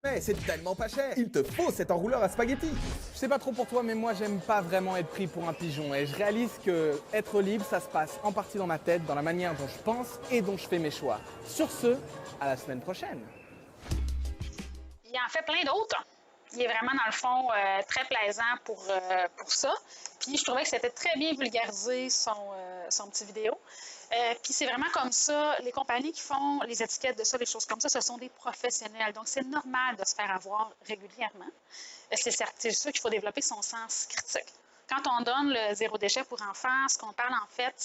Mais c'est tellement pas cher. Il te faut cet enrouleur à spaghettis. Je sais pas trop pour toi, mais moi j'aime pas vraiment être pris pour un pigeon et je réalise que être libre, ça se passe en partie dans ma tête, dans la manière dont je pense et dont je fais mes choix. Sur ce, à la semaine prochaine. Il en fait plein d'autres. Il est vraiment, dans le fond, très plaisant pour ça. Puis je trouvais que c'était très bien vulgarisé son petit vidéo. Puis c'est vraiment comme ça, les compagnies qui font les étiquettes de ça, les choses comme ça, ce sont des professionnels. Donc c'est normal de se faire avoir régulièrement. C'est sûr qu'il faut développer son sens critique. Quand on donne le zéro déchet pour enfants, ce qu'on parle en fait,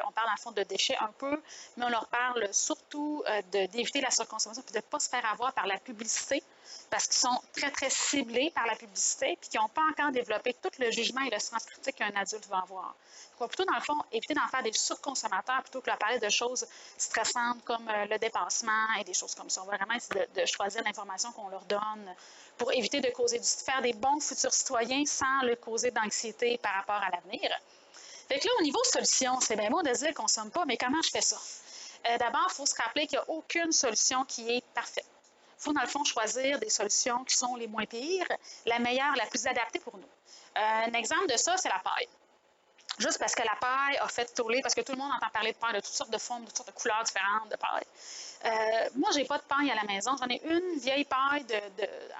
on parle en fond de déchets un peu, mais on leur parle surtout d'éviter la surconsommation puis de ne pas se faire avoir par la publicité, parce qu'ils sont très, très ciblés par la publicité puis qu'ils n'ont pas encore développé tout le jugement et le sens critique qu'un adulte va avoir. Il faut plutôt, dans le fond, éviter d'en faire des surconsommateurs plutôt que de parler de choses stressantes comme le dépassement et des choses comme ça. On va vraiment essayer de choisir l'information qu'on leur donne pour éviter de faire des bons futurs citoyens sans le causer d'anxiété par rapport à l'avenir. Fait que là, au niveau solution, c'est bien beau de dire qu'on ne consomme pas, mais comment je fais ça? D'abord, il faut se rappeler qu'il n'y a aucune solution qui est parfaite. Il faut, dans le fond, choisir des solutions qui sont les moins pires, la meilleure, la plus adaptée pour nous. Un exemple de ça, c'est la paille. Juste parce que la paille a fait tourner, parce que tout le monde entend parler de paille, de toutes sortes de formes, de toutes sortes de couleurs différentes de paille. Moi, j'ai pas de paille à la maison. J'en ai une vieille paille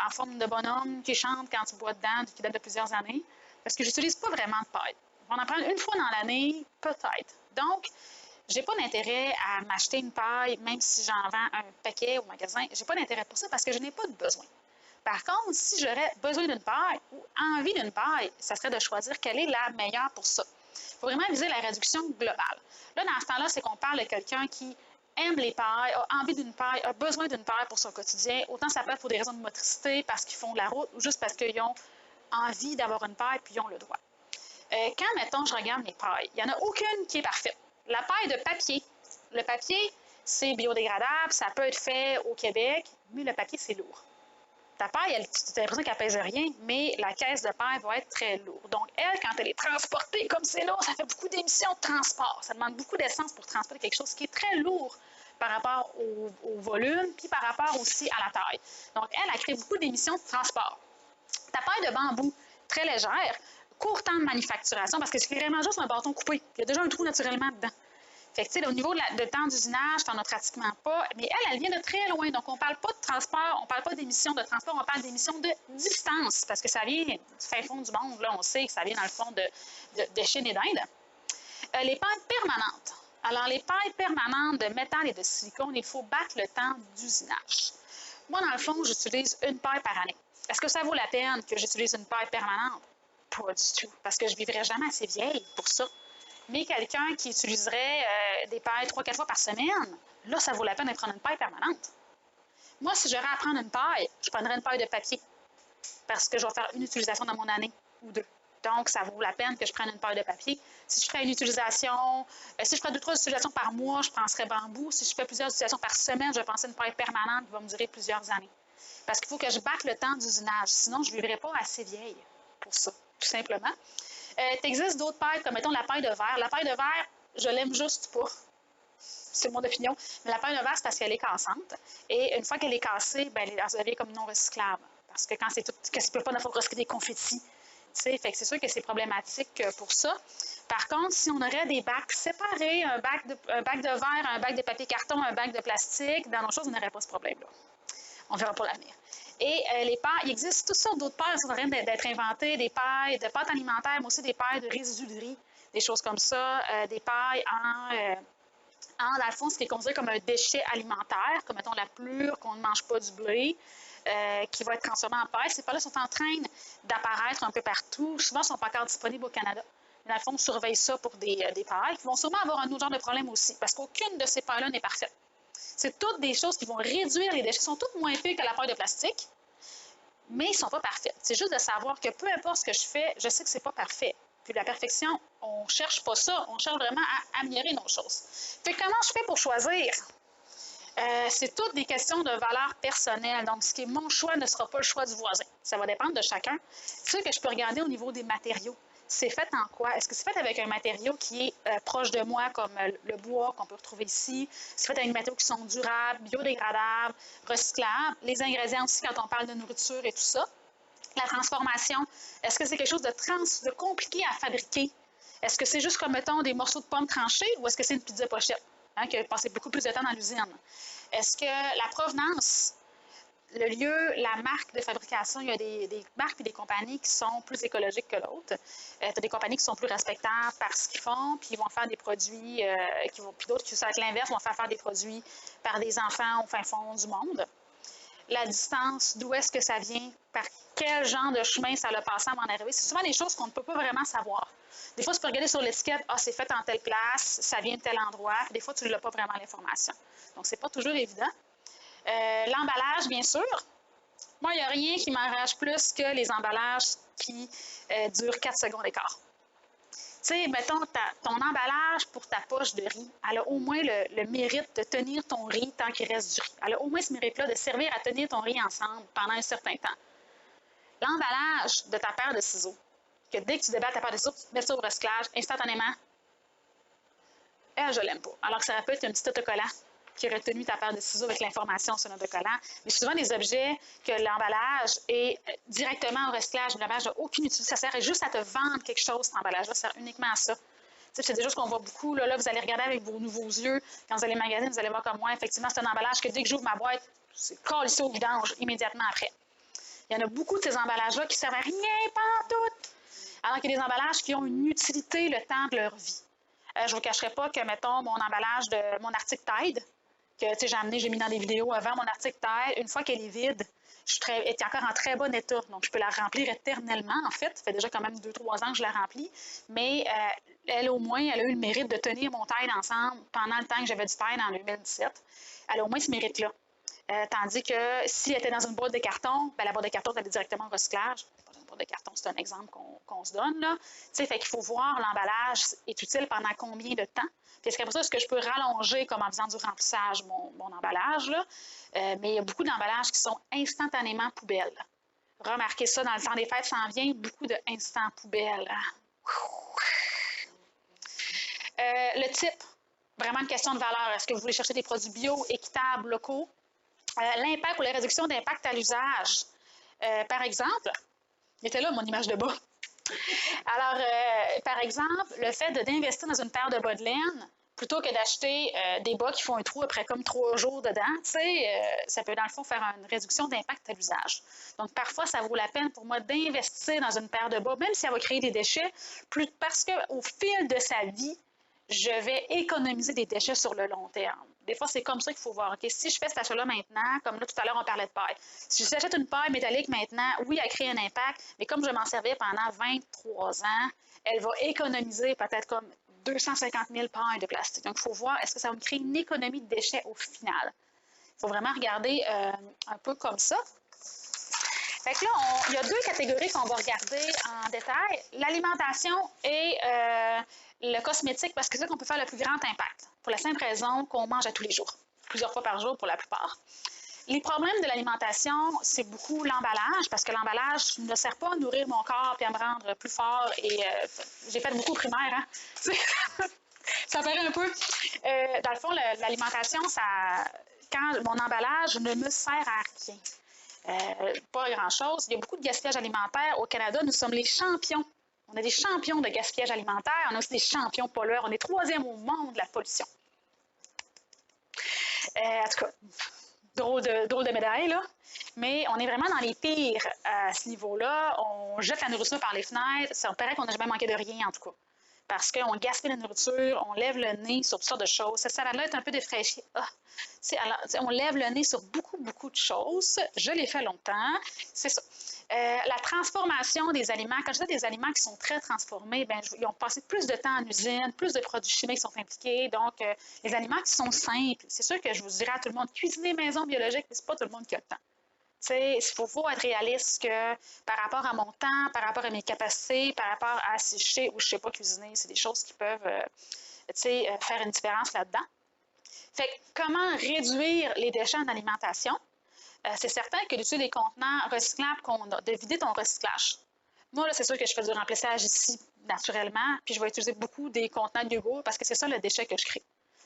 en forme de bonhomme qui chante quand tu bois dedans, qui date de plusieurs années, parce que j'utilise pas vraiment de paille. On en prend une fois dans l'année, peut-être. Donc, j'ai pas d'intérêt à m'acheter une paille, même si j'en vends un paquet au magasin. J'ai pas d'intérêt pour ça parce que je n'ai pas de besoin. Par contre, si j'aurais besoin d'une paille ou envie d'une paille, ça serait de choisir quelle est la meilleure pour ça. Il faut vraiment viser la réduction globale. Là, dans ce temps-là, c'est qu'on parle de quelqu'un qui aime les pailles, a envie d'une paille, a besoin d'une paille pour son quotidien. Autant ça peut être pour des raisons de motricité, parce qu'ils font de la route, ou juste parce qu'ils ont envie d'avoir une paille, puis ils ont le droit. Quand, mettons, je regarde mes pailles, il n'y en a aucune qui est parfaite. La paille de papier. Le papier, c'est biodégradable, ça peut être fait au Québec, mais le papier, c'est lourd. Ta paille, tu as l'impression qu'elle pèse rien, mais la caisse de paille va être très lourde. Donc, elle, quand elle est transportée comme c'est lourd, ça fait beaucoup d'émissions de transport. Ça demande beaucoup d'essence pour transporter quelque chose qui est très lourd par rapport au volume, puis par rapport aussi à la taille. Donc, elle crée beaucoup d'émissions de transport. Ta paille de bambou, très légère, court temps de manufacturation, parce que c'est vraiment juste un bâton coupé. Il y a déjà un trou naturellement dedans. Fait que, tu sais, au niveau de temps d'usinage, tu n'en as pratiquement pas, mais elle vient de très loin. Donc, on ne parle pas de transport, on ne parle pas d'émissions de transport, on parle d'émissions de distance, parce que ça vient du fin fond du monde. Là, on sait que ça vient, dans le fond, de Chine et d'Inde. Les pailles permanentes. Alors, les pailles permanentes de métal et de silicone, il faut battre le temps d'usinage. Moi, dans le fond, j'utilise une paille par année. Est-ce que ça vaut la peine que j'utilise une paille permanente? Pas du tout, parce que je ne vivrai jamais assez vieille pour ça. Mais quelqu'un qui utiliserait des pailles 3-4 fois par semaine, là, ça vaut la peine de prendre une paille permanente. Moi, si j'aurais à prendre une paille, je prendrais une paille de papier parce que je vais faire une utilisation dans mon année ou deux. Donc, ça vaut la peine que je prenne une paille de papier. Si je ferais une utilisation, si je ferais 2-3 utilisations par mois, je penserais bambou. Si je fais plusieurs utilisations par semaine, je vais penser une paille permanente qui va me durer plusieurs années. Parce qu'il faut que je batte le temps d'usinage. Sinon, je ne vivrai pas assez vieille pour ça, tout simplement. Il existe d'autres pailles, comme mettons la paille de verre. La paille de verre, je l'aime juste pas. C'est mon opinion. Mais la paille de verre, c'est parce qu'elle est cassante. Et une fois qu'elle est cassée, ben, elle devient comme non recyclable. Parce que quand c'est tout, que tu peux pas recycler des confettis. Fait que c'est sûr que c'est problématique pour ça. Par contre, si on aurait des bacs séparés, un bac de verre, un bac de papier carton, un bac de plastique, dans nos choses, on n'aurait pas ce problème-là. On verra pour l'avenir. Et les pailles, il existe toutes sortes d'autres pailles qui sont en train d'être inventées, des pailles de pâte alimentaire, mais aussi des pailles de résidus de riz, des choses comme ça, des pailles dans le fond, ce qui est considéré comme un déchet alimentaire, comme mettons la plure, qu'on ne mange pas du blé, qui va être transformé en paille. Ces pailles-là sont en train d'apparaître un peu partout. Souvent, elles ne sont pas encore disponibles au Canada. Mais dans le fond, on surveille ça pour des pailles qui vont sûrement avoir un autre genre de problème aussi, parce qu'aucune de ces pailles-là n'est parfaite. C'est toutes des choses qui vont réduire les déchets. Elles sont toutes moins pires que la paille de plastique, mais ils ne sont pas parfaites. C'est juste de savoir que peu importe ce que je fais, je sais que ce n'est pas parfait. Puis la perfection, on ne cherche pas ça. On cherche vraiment à améliorer nos choses. Puis comment je fais pour choisir? C'est toutes des questions de valeur personnelle. Donc, ce qui est mon choix ne sera pas le choix du voisin. Ça va dépendre de chacun. C'est sûr que je peux regarder au niveau des matériaux. c'est fait en quoi? Est-ce que c'est fait avec un matériau qui est proche de moi, comme le bois qu'on peut retrouver ici? C'est fait avec des matériaux qui sont durables, biodégradables, recyclables. Les ingrédients aussi, quand on parle de nourriture et tout ça. La transformation, est-ce que c'est quelque chose de compliqué à fabriquer? Est-ce que c'est juste comme, mettons, des morceaux de pommes tranchés ou est-ce que c'est une pizza pochette, qui a passé beaucoup plus de temps dans l'usine? Est-ce que la provenance, le lieu, la marque de fabrication, il y a des marques et des compagnies qui sont plus écologiques que l'autre. Tu as des compagnies qui sont plus respectables par ce qu'ils font, puis ils vont faire des produits, puis d'autres qui, ça va être l'inverse, vont faire des produits par des enfants au fin fond du monde. La distance, d'où est-ce que ça vient, par quel genre de chemin ça l'a passé avant d'en arriver. C'est souvent des choses qu'on ne peut pas vraiment savoir. Des fois, tu peux regarder sur l'étiquette, c'est fait en telle place, ça vient de tel endroit. Des fois, tu ne l'as pas vraiment l'information. Donc, c'est pas toujours évident. L'emballage, bien sûr. Moi, il n'y a rien qui m'enrage plus que les emballages qui durent 4 secondes et quart. Tu sais, mettons, ton emballage pour ta poche de riz, elle a au moins le mérite de tenir ton riz tant qu'il reste du riz. Elle a au moins ce mérite-là de servir à tenir ton riz ensemble pendant un certain temps. L'emballage de ta paire de ciseaux, que dès que tu déballes ta paire de ciseaux, tu mets ça au recyclage instantanément, je l'aime pas. Alors que ça peut être un petit autocollant qui aurait tenu ta paire de ciseaux avec l'information sur l'autocollant. Mais souvent des objets que l'emballage est directement au recyclage, l'emballage n'a aucune utilité. Ça sert juste à te vendre quelque chose, cet emballage-là. Ça sert uniquement à ça. C'est des choses qu'on voit beaucoup. Là, vous allez regarder avec vos nouveaux yeux. Quand vous allez magasiner, vous allez voir comme moi. Effectivement, c'est un emballage que dès que j'ouvre ma boîte, c'est calissé au vidange immédiatement après. Il y en a beaucoup de ces emballages-là qui ne servent à rien pantoute. Alors qu'il y a des emballages qui ont une utilité le temps de leur vie. Je ne vous cacherai pas que, mettons, mon emballage de mon article Tide, que j'ai mis dans des vidéos avant mon article Tide, une fois qu'elle est vide, elle est encore en très bon état. Donc, je peux la remplir éternellement, en fait. Ça fait déjà quand même 2-3 ans que je la remplis. Mais elle, au moins, elle a eu le mérite de tenir mon Tide ensemble pendant le temps que j'avais du Tide en 2017. Elle a au moins ce mérite-là. Tandis que si elle était dans une boîte de carton, la boîte de carton, elle est directement au recyclage. Une boîte de carton, c'est un exemple qu'on se donne, là. Fait qu'il faut voir l'emballage est utile pendant combien de temps. Puis est-ce qu'après ça, est-ce que je peux rallonger comme en faisant du remplissage mon emballage, là? Mais il y a beaucoup d'emballages qui sont instantanément poubelles. Remarquez ça, dans le temps des fêtes, ça en vient beaucoup de instant poubelle. Le type, vraiment une question de valeur. Est-ce que vous voulez chercher des produits bio, équitables, locaux? L'impact ou la réduction d'impact à l'usage. Par exemple, il était là mon image de bas. Alors, par exemple, le fait d'investir dans une paire de bas de laine, plutôt que d'acheter des bas qui font un trou après comme 3 jours dedans, ça peut dans le fond faire une réduction d'impact à l'usage. Donc, parfois, ça vaut la peine pour moi d'investir dans une paire de bas, même si elle va créer des déchets, parce qu'au fil de sa vie, je vais économiser des déchets sur le long terme. Des fois, c'est comme ça qu'il faut voir. Okay, si je fais cet achat-là maintenant, comme là, tout à l'heure, on parlait de paille. Si j'achète une paille métallique maintenant, oui, elle crée un impact, mais comme je vais m'en servir pendant 23 ans, elle va économiser peut-être comme 250 000 pailles de plastique. Donc, il faut voir, est-ce que ça va me créer une économie de déchets au final? Il faut vraiment regarder un peu comme ça. Fait que là, il y a 2 catégories qu'on va regarder en détail. L'alimentation et le cosmétique, parce que c'est ça qu'on peut faire le plus grand impact, pour la simple raison qu'on mange à tous les jours, plusieurs fois par jour pour la plupart. Les problèmes de l'alimentation, c'est beaucoup l'emballage, parce que l'emballage ne sert pas à nourrir mon corps et à me rendre plus fort. Et j'ai fait beaucoup au primaire, hein? Ça paraît un peu. Dans le fond, l'alimentation, quand mon emballage ne me sert à rien. Pas grand-chose. Il y a beaucoup de gaspillage alimentaire. Au Canada, nous sommes les champions. On a des champions de gaspillage alimentaire. On a aussi des champions pollueurs. On est 3e au monde de la pollution. En tout cas, drôle de médaille, là. Mais on est vraiment dans les pires à ce niveau-là. On jette la nourriture par les fenêtres. Ça paraît qu'on n'a jamais manqué de rien, en tout cas. Parce qu'on gaspille la nourriture, on lève le nez sur toutes sortes de choses. Cette salade-là est un peu défraîchie. On lève le nez sur beaucoup, beaucoup de choses. Je l'ai fait longtemps. C'est ça. La transformation des aliments, quand je dis des aliments qui sont très transformés, ils ont passé plus de temps en usine, plus de produits chimiques sont impliqués. Donc, les aliments qui sont simples, c'est sûr que je vous dirais à tout le monde, cuisiner maison biologique, mais ce n'est pas tout le monde qui a le temps. Il faut être réaliste que par rapport à mon temps, par rapport à mes capacités, par rapport à si je sais ou je ne sais pas cuisiner, c'est des choses qui peuvent faire une différence là-dedans. Fait que, comment réduire les déchets en alimentation? C'est certain que d'utiliser des contenants recyclables, de vider ton recyclage. Moi, là, c'est sûr que je fais du remplissage ici naturellement, puis je vais utiliser beaucoup des contenants de yogourt parce que c'est ça le déchet que je crée.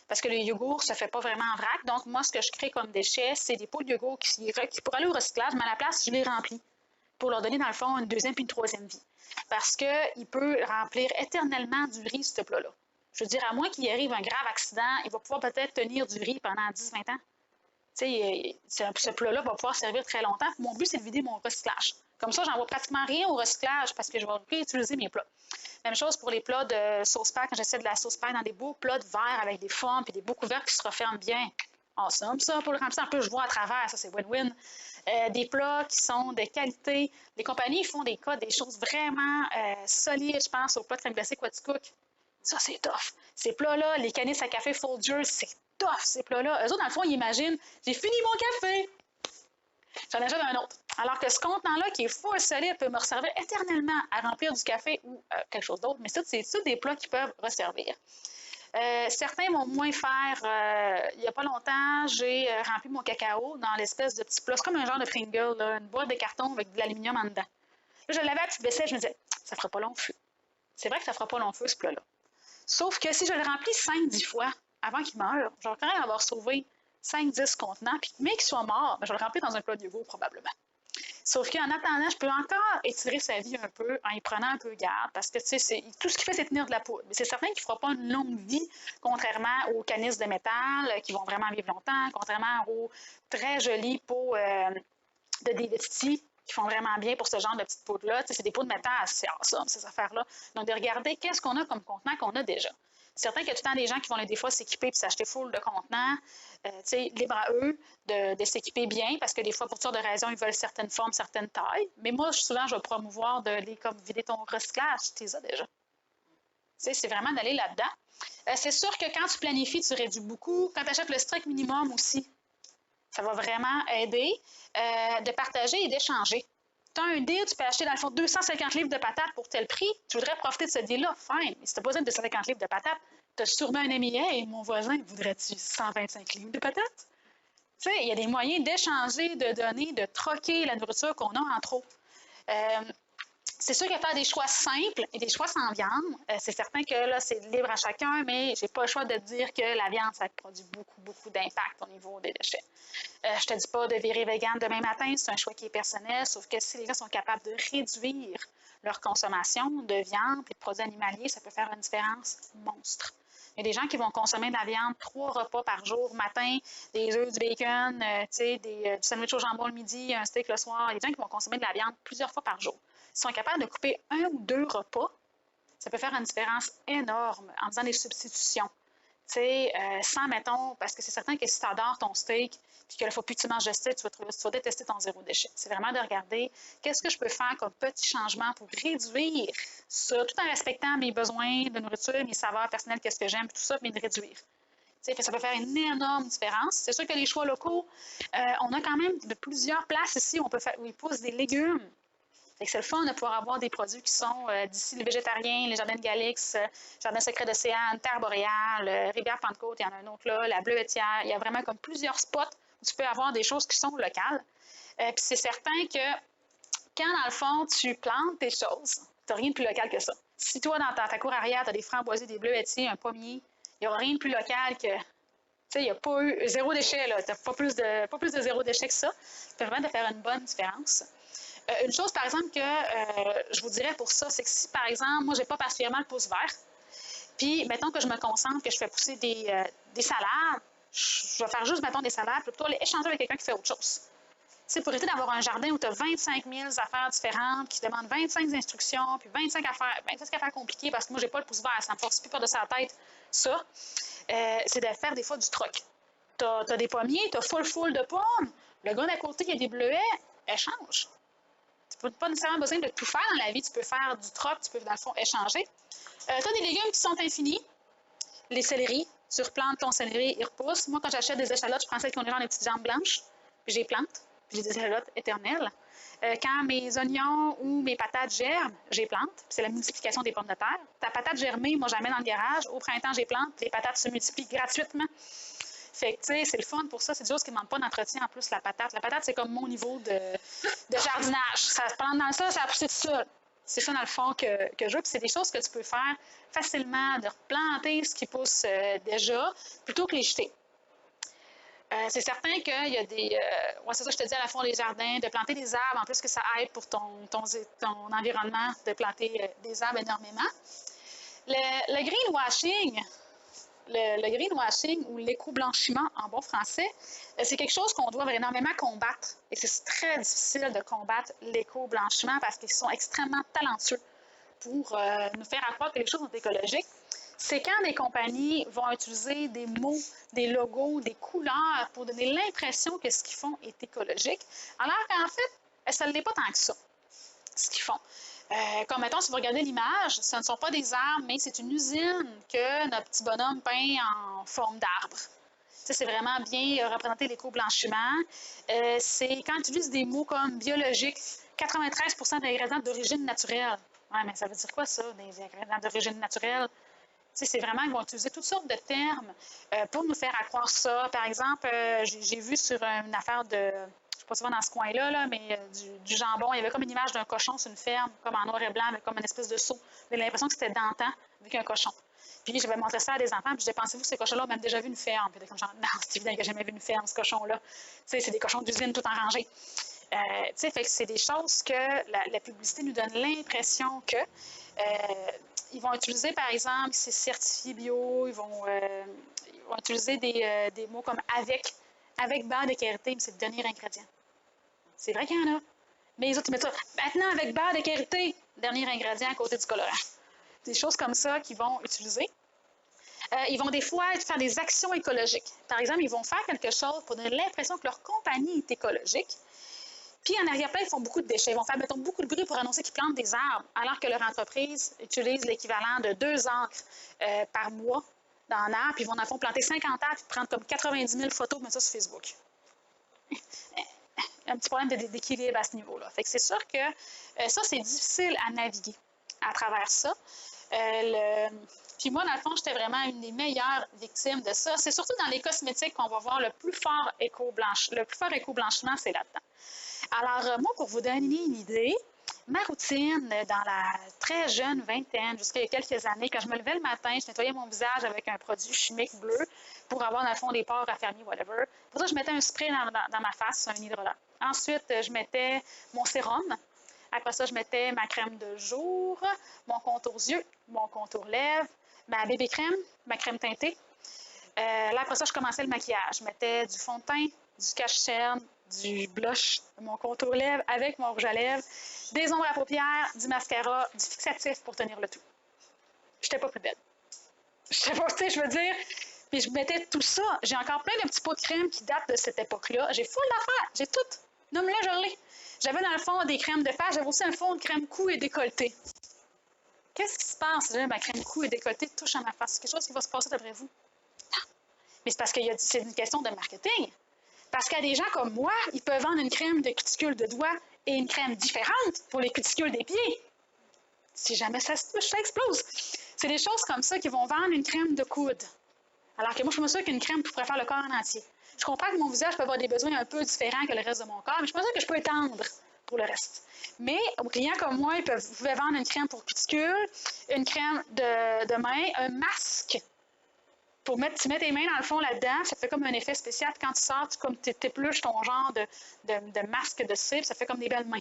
Parce que le yogourt ne se fait pas vraiment en vrac. Donc, moi, ce que je crée comme déchet, c'est des pots de yogourt qui pourraient aller au recyclage, mais à la place, je les remplis pour leur donner, dans le fond, une deuxième puis une troisième vie. Parce qu'il peut remplir éternellement du riz, ce plat-là. Je veux dire, à moins qu'il arrive un grave accident, il va pouvoir peut-être tenir du riz pendant 10-20 ans. Tu sais, ce plat-là va pouvoir servir très longtemps. Mon but, c'est de vider mon recyclage. Comme ça, j'envoie pratiquement rien au recyclage parce que je vais réutiliser mes plats. Même chose pour les plats de sauce paille, quand j'essaie de la sauce paille dans des beaux plats de verre avec des formes et des beaux couvercles qui se referment bien. Awesome, ça, pour le remplacer un peu, je vois à travers, ça, c'est win-win. Des plats qui sont de qualité. Les compagnies font des choses vraiment solides, je pense, aux plats de crème glacée Quaticook. Ça, c'est tough. Ces plats-là, les canisses à café Folgers, c'est tough, ces plats-là. Eux autres, dans le fond, ils imaginent, j'ai fini mon café, j'en achète un autre. Alors que ce contenant-là, qui est full solide, peut me resservir éternellement à remplir du café ou quelque chose d'autre. Mais ça, c'est tous des plats qui peuvent resservir. Certains vont moins faire. Il n'y a pas longtemps, j'ai rempli mon cacao dans l'espèce de petit plat. C'est comme un genre de Pringle, là, une boîte de carton avec de l'aluminium en dedans. Là, je l'avais à petite vaisselle, je me disais, ça ne fera pas long feu. C'est vrai que ça ne fera pas long feu, ce plat-là. Sauf que si je le remplis 5-10 fois avant qu'il meure, je vais quand même avoir sauvé 5-10 contenants, puis mais qu'il soit mort, je vais le remplir dans un plat de yogourt probablement. Sauf qu'en attendant, je peux encore étirer sa vie un peu en y prenant un peu garde, parce que tu sais, tout ce qu'il fait, c'est tenir de la poudre. Mais c'est certain qu'il ne fera pas une longue vie, contrairement aux canisses de métal qui vont vraiment vivre longtemps, contrairement aux très jolis pots de DVT qui font vraiment bien pour ce genre de petites poudres-là. C'est des pots de métal, c'est awesome, ces affaires-là. Donc, de regarder qu'est-ce qu'on a comme contenant qu'on a déjà. C'est certain qu'il y a tout le temps des gens qui vont des fois s'équiper et s'acheter full de contenants. Libre à eux de s'équiper bien parce que des fois, pour toutes sortes de raisons, ils veulent certaines formes, certaines tailles. Mais moi, souvent, je vais promouvoir de les comme vider ton recyclage. Tu les as déjà. C'est vraiment d'aller là-dedans. C'est sûr que quand tu planifies, tu réduis beaucoup. Quand tu achètes le strict minimum aussi, ça va vraiment aider de partager et d'échanger. Tu as un deal, tu peux acheter dans le fond 250 livres de patates pour tel prix. Tu voudrais profiter de ce deal-là, fine. Mais si tu n'as pas besoin de 250 livres de patates, tu as sûrement un ami, hey, mon voisin, voudrais-tu 125 livres de patates? Tu sais, il y a des moyens d'échanger, de donner, de troquer la nourriture qu'on a en trop. C'est sûr qu'il y a faire des choix simples et des choix sans viande. C'est certain que là, c'est libre à chacun, mais j'ai pas le choix de dire que la viande, ça produit beaucoup, beaucoup d'impact au niveau des déchets. Je te dis pas de virer vegan demain matin, c'est un choix qui est personnel, sauf que si les gens sont capables de réduire leur consommation de viande et de produits animaliers, ça peut faire une différence monstre. Il y a des gens qui vont consommer de la viande 3 repas par jour, matin, des œufs, du bacon, du sandwich au jambon le midi, un steak le soir. Il y a des gens qui vont consommer de la viande plusieurs fois par jour. S'ils sont capables de couper 1 ou 2 repas, ça peut faire une différence énorme en faisant des substitutions. Sans, mettons, parce que c'est certain que si tu adores ton steak puis qu'il ne faut plus que tu manges de steak, tu vas détester ton zéro déchet. C'est vraiment de regarder qu'est-ce que je peux faire comme petit changement pour réduire ça, tout en respectant mes besoins de nourriture, mes saveurs personnelles, qu'est-ce que j'aime, tout ça, mais de réduire. Ça peut faire une énorme différence. C'est sûr que les choix locaux, on a quand même de plusieurs places ici où ils poussent des légumes. C'est le fun de pouvoir avoir des produits qui sont d'ici les végétariens, les jardins de Galix, Jardin secret d'Océane, Terre boréale, Rivière Pentecôte, il y en a un autre là, la Bleuetière. Il y a vraiment comme plusieurs spots où tu peux avoir des choses qui sont locales. Puis c'est certain que quand, dans le fond, tu plantes tes choses, tu n'as rien de plus local que ça. Si toi, dans ta cour arrière, tu as des framboisiers, des bleuetiers, un pommier, il n'y a rien de plus local que... il n'y a pas eu zéro déchet, tu n'as pas plus de zéro déchet que ça. Ça peut vraiment te faire une bonne différence. Une chose, par exemple, que je vous dirais pour ça, c'est que si, par exemple, moi, je n'ai pas particulièrement le pouce vert, puis, mettons que je me concentre, que je fais pousser des salades, je vais faire juste, mettons, des salades, puis plutôt les échanger avec quelqu'un qui fait autre chose. Pour éviter d'avoir un jardin où tu as 25 000 affaires différentes, qui demandent 25 instructions, puis 25 affaires compliquées, parce que moi, je n'ai pas le pouce vert, ça me force plus par de sa tête, ça, c'est de faire des fois du troc. Tu as des pommiers, tu as full de pommes, le gars d'à côté, il y a des bleuets, échange. Tu n'as pas nécessairement besoin de tout faire dans la vie. Tu peux faire du troc, tu peux, dans le fond, échanger. Tu as des légumes qui sont infinis. Les céleris, tu replantes ton céleri, il repousse. Moi, quand j'achète des échalotes, je prends celles qui ont déjà des petites jambes blanches, puis je les plante, puis j'ai des échalotes éternelles. Quand mes oignons ou mes patates germent, je les plante. C'est la multiplication des pommes de terre. Ta patate germée, moi, je la mets dans le garage. Au printemps, je les plante. Les patates se multiplient gratuitement. Fait que, tu sais, c'est le fun pour ça. C'est des choses qui ne demandent pas d'entretien en plus, la patate. La patate, c'est comme mon niveau de jardinage. Ça se plante dans le sol, ça a poussé tout seul. C'est ça, dans le fond, que je veux. Puis c'est des choses que tu peux faire facilement, de replanter ce qui pousse déjà, plutôt que les jeter. C'est certain qu'il y a des... ouais, c'est ça, je te dis, à la fond des jardins, de planter des arbres, en plus que ça aide pour ton environnement, de planter des arbres énormément. Le greenwashing, le greenwashing ou l'éco-blanchiment en bon français, c'est quelque chose qu'on doit énormément combattre. Et c'est très difficile de combattre l'éco-blanchiment parce qu'ils sont extrêmement talentueux pour nous faire croire que les choses sont écologiques. C'est quand des compagnies vont utiliser des mots, des logos, des couleurs pour donner l'impression que ce qu'ils font est écologique, alors qu'en fait, ça ne l'est pas tant que ça, ce qu'ils font. Comme mettons, si vous regardez l'image, ce ne sont pas des arbres, mais c'est une usine que notre petit bonhomme peint en forme d'arbre. C'est vraiment bien représenter l'éco-blanchiment. C'est quand tu utilises des mots comme biologique, 93% d'ingrédients d'origine naturelle. Oui, mais ça veut dire quoi ça, des ingrédients d'origine naturelle? C'est vraiment qu'ils vont utiliser toutes sortes de termes pour nous faire croire ça. Par exemple, j'ai vu sur une affaire de... Je ne sais pas souvent dans ce coin-là, là, mais du jambon. Il y avait comme une image d'un cochon sur une ferme, comme en noir et blanc, avec comme une espèce de seau. J'avais l'impression que c'était d'antan avec un cochon. Puis j'avais montré ça à des enfants, puis je disais, pensez-vous que ces cochons-là ont même déjà vu une ferme? Puis comme genre, non, c'est évident qu'il n'a jamais vu une ferme, ce cochon-là. C'est des cochons d'usine tout en rangée. Fait que c'est des choses que la publicité nous donne l'impression que ils vont utiliser, par exemple, c'est certifié bio, ils vont utiliser des mots comme avec beurre de karité, mais c'est le dernier ingrédient. C'est vrai qu'il y en a. Mais les autres, ils mettent ça maintenant avec beurre de karité, dernier ingrédient à côté du colorant. Des choses comme ça qu'ils vont utiliser. Ils vont des fois faire des actions écologiques. Par exemple, ils vont faire quelque chose pour donner l'impression que leur compagnie est écologique. Puis en arrière-plan, ils font beaucoup de déchets. Ils vont faire, mettons, beaucoup de bruit pour annoncer qu'ils plantent des arbres, alors que leur entreprise utilise l'équivalent de 2 acres par mois dans l'arbre. Puis ils vont, dans le fond, planter 50 arbres puis prendre comme 90 000 photos et mettre ça sur Facebook. Un petit problème d'équilibre à ce niveau-là. Fait que c'est sûr que ça, c'est difficile à naviguer à travers ça. Puis moi, dans le fond, j'étais vraiment une des meilleures victimes de ça. C'est surtout dans les cosmétiques qu'on va voir le plus fort éco-blanchiment, c'est là-dedans. Alors, moi, pour vous donner une idée, ma routine dans la très jeune vingtaine, jusqu'à il y a quelques années, quand je me levais le matin, je nettoyais mon visage avec un produit chimique bleu pour avoir, dans le fond, des pores affermis, whatever. Pour ça, je mettais un spray dans ma face, un hydrolat. Ensuite, je mettais mon sérum. Après ça, je mettais ma crème de jour, mon contour yeux, mon contour lèvres, ma bébé crème, ma crème teintée. Là, après ça, je commençais le maquillage. Je mettais du fond de teint, du cache-cerne, du blush, mon contour lèvres avec mon rouge à lèvres, des ombres à paupières, du mascara, du fixatif pour tenir le tout. J'étais pas plus belle. J'étais pas, tu sais, je veux dire. Puis je mettais tout ça. J'ai encore plein de petits pots de crème qui datent de cette époque-là. J'ai full d'affaires. J'ai tout. Nomme-le, je l'ai. J'avais dans le fond des crèmes de face. J'avais aussi un fond de crème cou et décolleté. Qu'est-ce qui se passe là, ma crème cou et décolleté touche à ma face? C'est quelque chose qui va se passer d'après vous? Non. Mais c'est parce que c'est une question de marketing. Parce qu'il y a des gens comme moi, ils peuvent vendre une crème de cuticules de doigts et une crème différente pour les cuticules des pieds. Si jamais ça se touche, ça explose. C'est des choses comme ça qui vont vendre une crème de coude. Alors que moi, je suis pas sûre qu'une crème pourrait faire le corps en entier. Je comprends que mon visage peut avoir des besoins un peu différents que le reste de mon corps, mais je suis pas sûre que je peux étendre pour le reste. Mais aux clients comme moi, ils pouvaient vendre une crème pour cuticules, une crème de main, un masque. Tu mets tes mains dans le fond là-dedans, ça fait comme un effet spécial. Quand tu sors, tu épluches ton genre de masque de cire, ça fait comme des belles mains.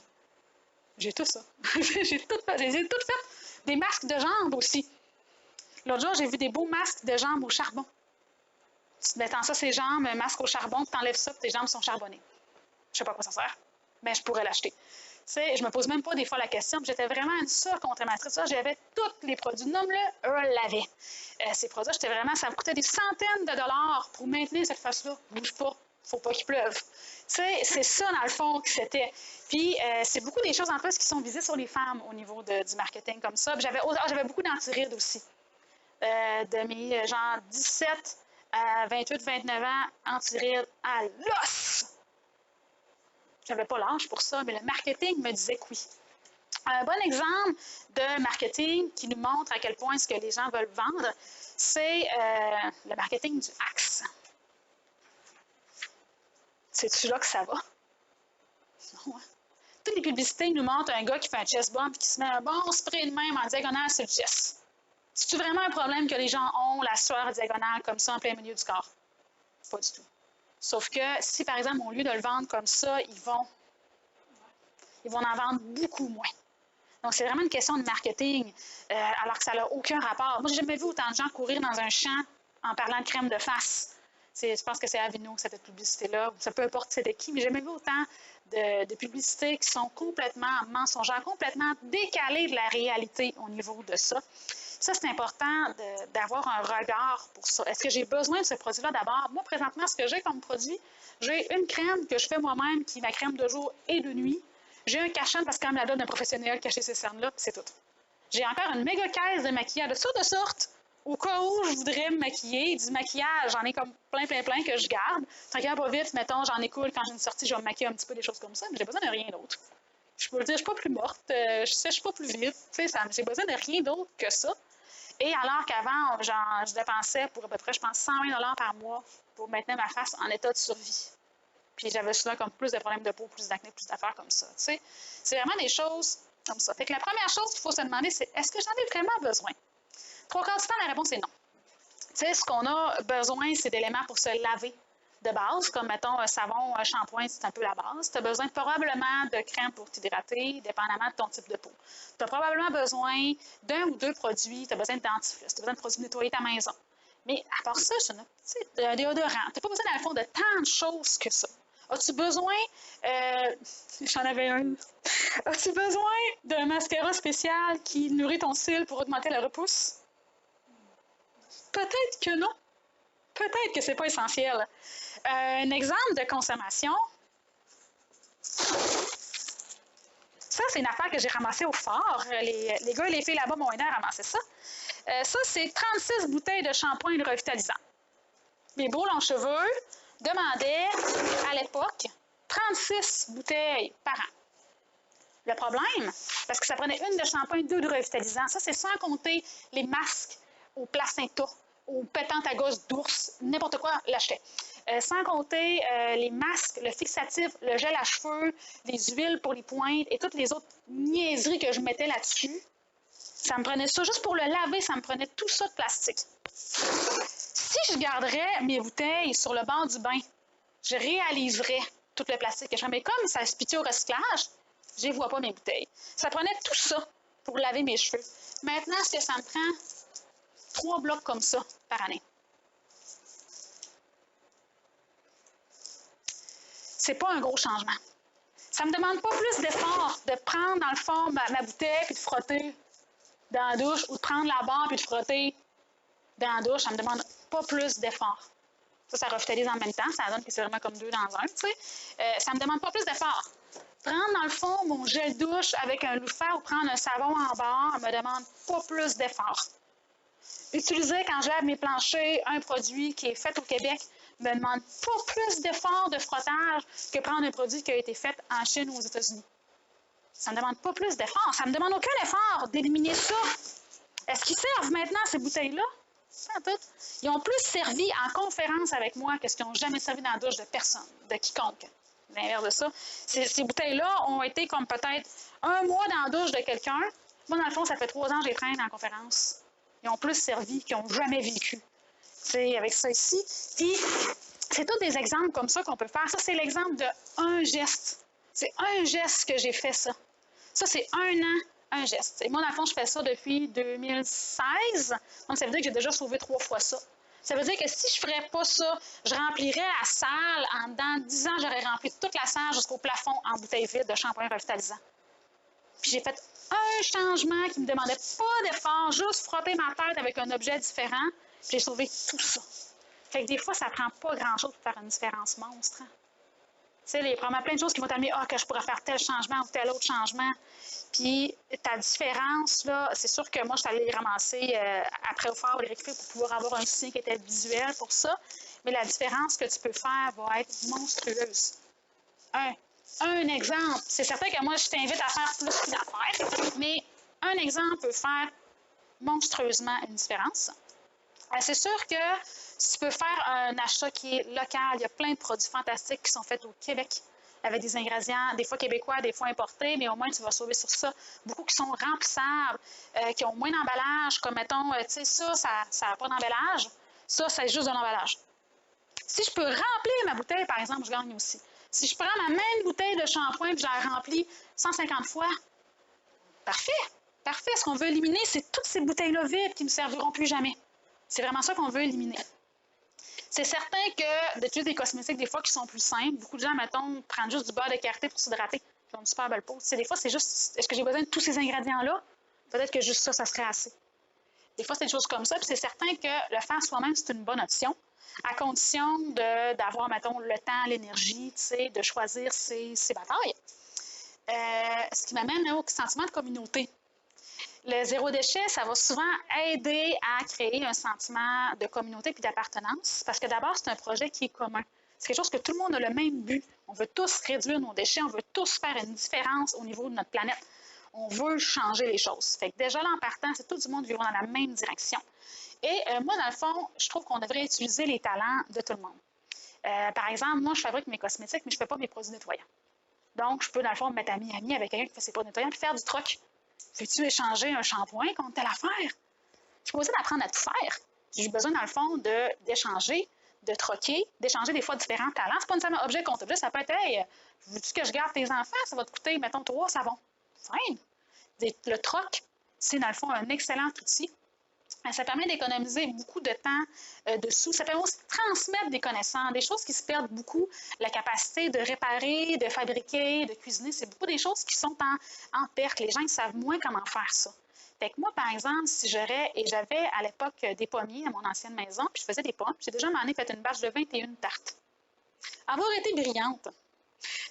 J'ai tout ça. J'ai tout fait. Des masques de jambes aussi. L'autre jour, j'ai vu des beaux masques de jambes au charbon. Tu te mets ça ses jambes, un masque au charbon, tu enlèves ça, puis tes jambes sont charbonnées. Je sais pas à quoi ça sert, mais je pourrais l'acheter. Tu sais, je me pose même pas des fois la question, puis j'étais vraiment une surconsommatrice. J'avais tous les produits. Nomme-le, eux l'avaient. Ces produits, ça me coûtait des centaines de dollars pour maintenir cette face-là. Bouge pas, faut pas qu'il pleuve. Tu sais, c'est ça, dans le fond, que c'était. Puis, c'est beaucoup des choses en plus qui sont visées sur les femmes au niveau du marketing comme ça. Puis j'avais beaucoup d'antirides aussi. De mes, genre, 17 à 28, 29 ans, antirides à l'os. J'avais pas l'âge pour ça, mais le marketing me disait que oui. Un bon exemple de marketing qui nous montre à quel point ce que les gens veulent vendre, c'est le marketing du Axe. C'est-tu là que ça va? Non, hein? toutes les publicités nous montrent un gars qui fait un chest bump et qui se met un bon spray de même en diagonale sur le chest. C'est-tu vraiment un problème que les gens ont la sueur diagonale comme ça en plein milieu du corps? Pas du tout. Sauf que si, par exemple, au lieu de le vendre comme ça, ils vont en vendre beaucoup moins. Donc, c'est vraiment une question de marketing, alors que ça n'a aucun rapport. Moi, j'ai jamais vu autant de gens courir dans un champ en parlant de crème de face. Je pense que c'est Aveeno, cette publicité-là. Ça peu importe c'était qui, mais j'ai jamais vu autant de publicités qui sont complètement mensongères, complètement décalées de la réalité au niveau de ça. Ça, c'est important d'avoir un regard pour ça. Est-ce que j'ai besoin de ce produit-là d'abord? Moi, présentement, ce que j'ai comme produit, j'ai une crème que je fais moi-même, qui est ma crème de jour et de nuit. J'ai un cachet parce que quand même la donne d'un professionnel cacher ces cernes-là, c'est tout. J'ai encore une méga caisse de maquillage de toutes sortes, au cas où je voudrais me maquiller. Du maquillage, j'en ai comme plein que je garde. Tranquillement pas vite, mettons, j'en ai cool quand j'ai une sortie, je vais me maquiller un petit peu, des choses comme ça, mais j'ai besoin de rien d'autre. Je peux le dire, je suis pas plus morte, je suis pas plus vite, j'ai besoin de rien d'autre que ça. Et alors qu'avant, je dépensais pour à peu près, je pense, 120 $ par mois pour maintenir ma face en état de survie. Puis j'avais souvent comme plus de problèmes de peau, plus d'acné, plus d'affaires comme ça. C'est vraiment des choses comme ça. Fait que la première chose qu'il faut se demander, c'est est-ce que j'en ai vraiment besoin? 3/4 du temps, la réponse est non. Tu sais, ce qu'on a besoin, c'est d'éléments pour se laver de base, comme mettons un savon, un shampoing, c'est un peu la base. Tu as besoin probablement de crème pour t'hydrater, dépendamment de ton type de peau. Tu as probablement besoin d'un ou deux produits. Tu as besoin de dentifrice, tu as besoin de produits pour nettoyer ta maison. Mais à part ça, un déodorant. Tu n'as pas besoin, dans le fond, de tant de choses que ça. As-tu besoin, j'en avais un, as-tu besoin d'un mascara spécial qui nourrit ton cil pour augmenter la repousse? Peut-être que non. Peut-être que c'est pas essentiel. Un exemple de consommation, ça, c'est une affaire que j'ai ramassée au fort. Les gars et les filles là-bas m'ont aidé à ramasser ça. Ça, c'est 36 bouteilles de shampoing revitalisant. Mes beaux longs cheveux demandaient, à l'époque, 36 bouteilles par an. Le problème, parce que ça prenait une de shampoing, 2 de revitalisant, ça, c'est sans compter les masques au placenta, aux pétantes à gauche d'ours, n'importe quoi, l'acheter. Sans compter les masques, le fixatif, le gel à cheveux, les huiles pour les pointes et toutes les autres niaiseries que je mettais là-dessus. Ça me prenait ça, juste pour le laver, ça me prenait tout ça de plastique. Si je garderais mes bouteilles sur le bord du bain, je réaliserais tout le plastique que je fais. Mais comme ça se pitche au recyclage, je ne vois pas mes bouteilles. Ça prenait tout ça pour laver mes cheveux. Maintenant, est-ce que ça me prend 3 blocs comme ça par année? C'est pas un gros changement. Ça me demande pas plus d'effort de prendre, dans le fond, ma bouteille puis de frotter dans la douche ou de prendre la barre puis de frotter dans la douche. Ça me demande pas plus d'effort. Ça revitalise en même temps. Ça donne que c'est vraiment comme 2 dans 1, tu sais. Ça me demande pas plus d'effort. Prendre, dans le fond, mon gel douche avec un loofah ou prendre un savon en barre me demande pas plus d'effort. Utiliser, quand je lave mes planchers, un produit qui est fait au Québec me demande pas plus d'effort de frottage que prendre un produit qui a été fait en Chine ou aux États-Unis. Ça ne me demande pas plus d'effort. Ça ne me demande aucun effort d'éliminer ça. Est-ce qu'ils servent maintenant, ces bouteilles-là? Pas tout. Ils ont plus servi en conférence avec moi que ce qu'ils n'ont jamais servi dans la douche de personne, de quiconque. L'inverse de ça. Ces bouteilles-là ont été comme peut-être 1 mois dans la douche de quelqu'un. Moi, dans le fond, ça fait 3 ans que je les traîne en conférence. Ils ont plus servi qu'ils n'ont jamais vécu. C'est avec ça ici. Puis, c'est tous des exemples comme ça qu'on peut faire. Ça, c'est l'exemple d'un geste. C'est un geste que j'ai fait ça. Ça, c'est 1 an, un geste. Et moi, dans le fond, je fais ça depuis 2016. Donc, ça veut dire que j'ai déjà sauvé 3 fois ça. Ça veut dire que si je ne ferais pas ça, je remplirais la salle. En dedans 10 ans, j'aurais rempli toute la salle jusqu'au plafond en bouteille vide de shampoing revitalisant. Puis j'ai fait un changement qui ne me demandait pas d'effort, juste frotter ma tête avec un objet différent, puis j'ai sauvé tout ça. Fait que des fois, ça ne prend pas grand-chose pour faire une différence monstre. Hein? Tu sais, il y a probablement plein de choses qui vont t'amener que je pourrais faire tel changement ou tel autre changement. Puis ta différence, là, c'est sûr que moi, je suis allée les ramasser après au fort, les récupérer pour pouvoir avoir un soutien qui était visuel pour ça. Mais la différence que tu peux faire va être monstrueuse. Un exemple, c'est certain que moi, je t'invite à faire plus qu'une affaire, mais un exemple peut faire monstrueusement une différence. C'est sûr que si tu peux faire un achat qui est local, il y a plein de produits fantastiques qui sont faits au Québec. avec des ingrédients, des fois québécois, des fois importés, mais au moins tu vas sauver sur ça. Beaucoup qui sont remplissables, qui ont moins d'emballage, comme mettons, tu sais, ça n'a pas d'emballage. Ça, c'est juste de l'emballage. Si je peux remplir ma bouteille, par exemple, je gagne aussi. Si je prends ma même bouteille de shampoing et je la remplis 150 fois, parfait, parfait. Ce qu'on veut éliminer, c'est toutes ces bouteilles-là vides qui ne serviront plus jamais. C'est vraiment ça qu'on veut éliminer. C'est certain que d'utiliser des cosmétiques, des fois, qui sont plus simples. Beaucoup de gens, mettons, prennent juste du beurre de karité pour s'hydrater. Ils ont une super belle peau. Tu sais, des fois, c'est juste, est-ce que j'ai besoin de tous ces ingrédients-là? Peut-être que juste ça serait assez. Des fois, c'est des choses comme ça. Puis c'est certain que le faire soi-même, c'est une bonne option, à condition d'avoir, mettons, le temps, l'énergie, tu sais, de choisir ses batailles. Ce qui m'amène au sentiment de communauté. Le zéro déchet, ça va souvent aider à créer un sentiment de communauté puis d'appartenance, parce que d'abord, c'est un projet qui est commun. C'est quelque chose que tout le monde a le même but. On veut tous réduire nos déchets, on veut tous faire une différence au niveau de notre planète. On veut changer les choses. Fait que déjà là, en partant, c'est tout du monde qui va dans la même direction. Et moi, dans le fond, je trouve qu'on devrait utiliser les talents de tout le monde. Par exemple, moi, je fabrique mes cosmétiques, mais je ne fais pas mes produits nettoyants. Donc, je peux, dans le fond, me mettre ami avec quelqu'un qui fait ses produits nettoyants puis faire du troc. Veux-tu échanger un shampoing contre telle affaire? Je suis pas obligée d'apprendre à tout faire. J'ai besoin, dans le fond, d'échanger, de troquer, d'échanger des fois différents talents. C'est pas nécessairement objet contre objet. Ça peut être, hey, veux-tu que je garde tes enfants? Ça va te coûter, mettons, 3 savons. Fine. Le troc, c'est, dans le fond, un excellent outil. Ça permet d'économiser beaucoup de temps, de sous. Ça permet aussi de transmettre des connaissances, des choses qui se perdent beaucoup. La capacité de réparer, de fabriquer, de cuisiner, c'est beaucoup des choses qui sont en perte. Les gens ne savent moins comment faire ça. Fait que moi, par exemple, si j'avais à l'époque des pommiers à mon ancienne maison, puis je faisais des pommes, j'ai déjà fait une batch de 21 tartes. Avoir été brillante,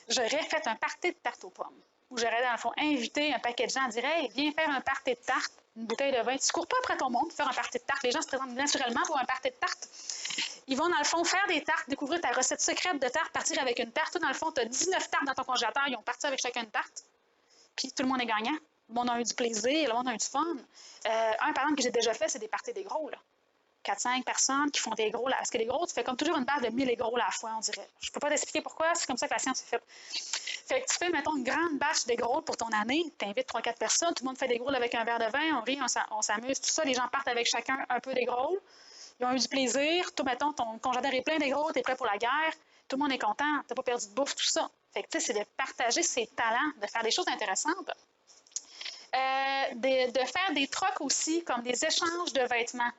j'aurais fait un party de tartes aux pommes, où j'aurais, dans le fond, invité un paquet de gens à dire « Hey, viens faire un party de tartes, une bouteille de vin. » Tu ne cours pas après ton monde pour faire un party de tartes. Les gens se présentent naturellement pour un party de tartes. Ils vont, dans le fond, faire des tartes, découvrir ta recette secrète de tarte, partir avec une tarte. Toi, dans le fond, tu as 19 tartes dans ton congélateur. Ils ont parti avec chacun une tarte. Puis tout le monde est gagnant. Le monde a eu du plaisir, le monde a eu du fun. Un, par exemple, que j'ai déjà fait, c'est des parties des gros, là. 4-5 personnes qui font des gros. Là. Parce que les gros, tu fais comme toujours une base de 1000 gros à la fois, on dirait. Je ne peux pas t'expliquer pourquoi, c'est comme ça que la science est faite. Fait que tu fais, mettons, une grande bâche de gros pour ton année. Tu invites 3-4 personnes, tout le monde fait des gros avec un verre de vin, on rit, on s'amuse, tout ça. Les gens partent avec chacun un peu des gros. Ils ont eu du plaisir. Toi, mettons, ton congélateur est plein des gros, tu es prêt pour la guerre. Tout le monde est content, tu n'as pas perdu de bouffe, tout ça. Fait que, tu sais, c'est de partager ses talents, de faire des choses intéressantes. De faire des trocs aussi, comme des échanges de vêtements.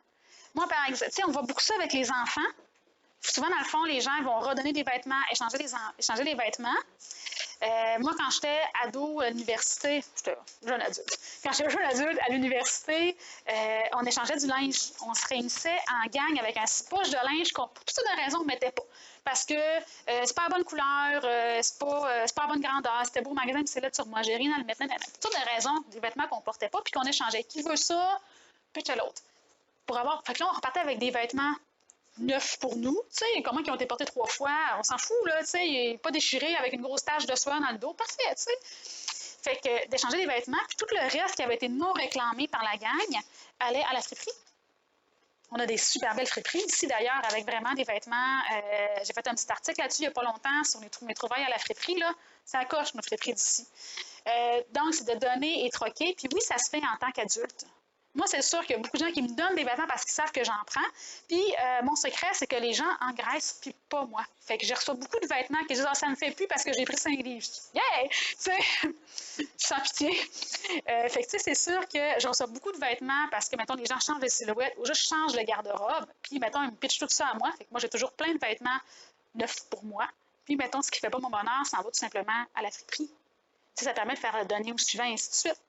Moi, par exemple, tu sais, on voit beaucoup ça avec les enfants. Souvent, dans le fond, les gens vont redonner des vêtements, échanger les vêtements. Moi, quand j'étais ado à l'université, j'étais jeune adulte. Quand j'étais jeune adulte à l'université, on échangeait du linge. On se réunissait en gang avec un 6 poches de linge qu'on, pour toutes sortes de raisons, on ne mettait pas. Parce que c'est pas la bonne couleur, c'est pas la bonne grandeur, c'était beau au magasin, mais c'est là sur moi. J'ai rien à le mettre. Toutes les raisons des vêtements qu'on ne portait pas, puis qu'on échangeait. Qui veut ça? Pitch à l'autre. Fait que là, on repartait avec des vêtements neufs pour nous, tu sais, comment ils ont été portés 3 fois, on s'en fout, là, tu sais, pas déchiré avec une grosse tache de sueur dans le dos, parfait, tu sais. Fait que d'échanger des vêtements, puis tout le reste qui avait été non réclamé par la gang allait à la friperie. On a des super belles friperies ici, d'ailleurs, avec vraiment des vêtements. J'ai fait un petit article là-dessus il n'y a pas longtemps sur mes trouvailles à la friperie, là. Ça coche nos friperies d'ici. Donc, c'est de donner et troquer, puis oui, ça se fait en tant qu'adulte. Moi, c'est sûr qu'il y a beaucoup de gens qui me donnent des vêtements parce qu'ils savent que j'en prends. Puis, mon secret, c'est que les gens engraissent, puis pas moi. Fait que je reçois beaucoup de vêtements qui disent « Ah, ça me fait plus parce que j'ai pris 5 livres. » Yeah! Tu sais, je suis sans pitié. Fait que, tu sais, c'est sûr que je reçois beaucoup de vêtements parce que, mettons, les gens changent de silhouette ou juste changent le garde-robe. Puis, mettons, ils me pitchent tout ça à moi. Fait que moi, j'ai toujours plein de vêtements neufs pour moi. Puis, mettons, ce qui ne fait pas mon bonheur, ça en va tout simplement à la friperie. Tu sais, ça permet de faire le donner au suivant, et ainsi de suite.